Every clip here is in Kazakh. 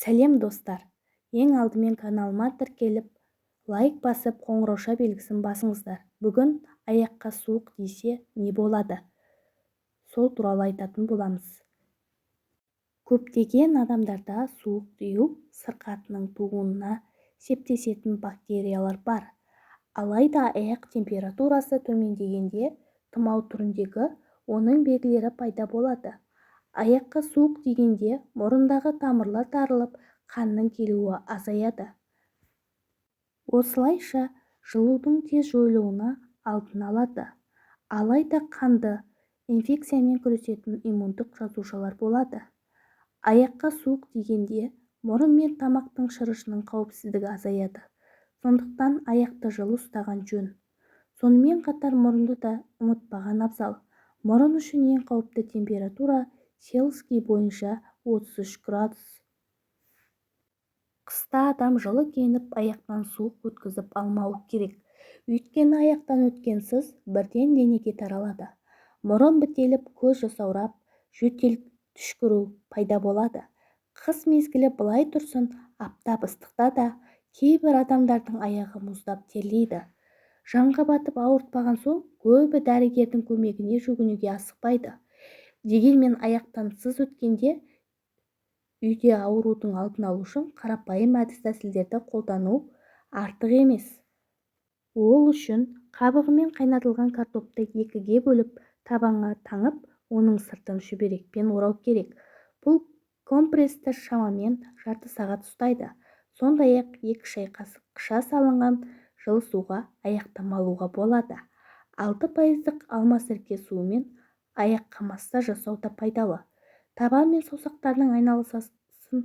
Сәлем достар, ең алдымен каналыма тіркеліп, лайк басып, қоңырауша белгісін басыңыздар. Бүгін аяққа суық тисе не болады? Сол туралы айтатын боламыз. Көптеген адамдарда суық тию сырқатының тууына септесетін бактериялар бар. Алайда аяқ температурасы төмендегенде тұмау түріндегі оның белгілері пайда болады. Аяққа суық тигенде мұрындағы тамырлар тарылып, қанның келуі азаяды. Осылайша жылудың тез жойылуына алдын алады. Алайда қанды инфекциямен күресетін иммундық жасушалар болады. Аяққа суық тигенде мұрын мен тамақтың шырышының қауіпсіздігі азаяды. Сондықтан аяқты жылы ұстаған жөн. Сонымен қатар мұрынды да ұмытпаған абзал. Мұрын үшін ең қауіпті температура Цельсий бойынша 33 градус. Қыста адам жылы киініп, аяқтан суық өткізіп алмауы керек. Өйткені аяқтан өткен сыз бірден денеге таралады. Мұрын бітеліп, көз жасаурап, жөтел түшкіру пайда болады. Қыс мезгілі былай тұрсын, аптап ыстықта да кейбір адамдардың аяғы мұздап терлейді. Жанға батып ауыртпаған соң көбі дәрігердің көмегіне жүгінуге асықпайды. Дегенмен аяқтан сыз өткенде үйде аурудың алдын алу үшін қарапайым әдіс-тәсілдерді қолдану артық емес. Ол үшін қабығымен қайнатылған картопты екіге бөліп, табанға таңып, оның сыртын шүберекпен орау керек. Бұл компрессті шамамен жарты сағат ұстайды. Сондай-ақ 2 шай қасық қыша салынған жылы суға аяқты малуға болады. 6% алма сірке суымен аяққа массаж жасау да пайдалы. Табан мен саусақтардың айналасын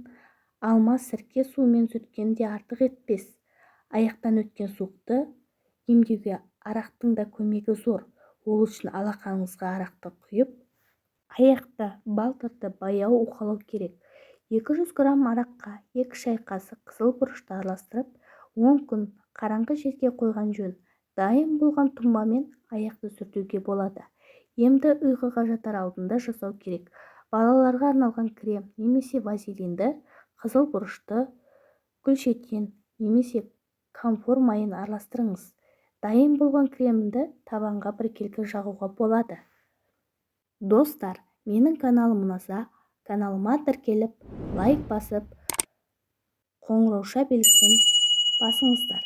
алма сірке суымен сүрткен де артық етпес. Аяқтан өткен суықты емдеуге арақтың да көмегі зор. Ол үшін алақаныңызға арақты құйып, аяқты балтырды баяу уқалау керек. 200 грамм араққа 2 шай қасық қызыл бұрышты араластырып, 10 күн қараңғы жерге қойған жөн. Дайын болған тұнбамен аяқты сүртуге болады. Емді ұйқыға жатар алдында жасау керек. Балаларға арналған крем немесе вазелинді, қызыл бұрышты, гүлшеттен немесе камфор майын араластырыңыз. Дайын болған кремді табанға біркелкі жағуға болады. Достар, менің каналым ұнаса, каналыма тіркеліп, лайк басып, қоңырауша белгісін басыңыздар.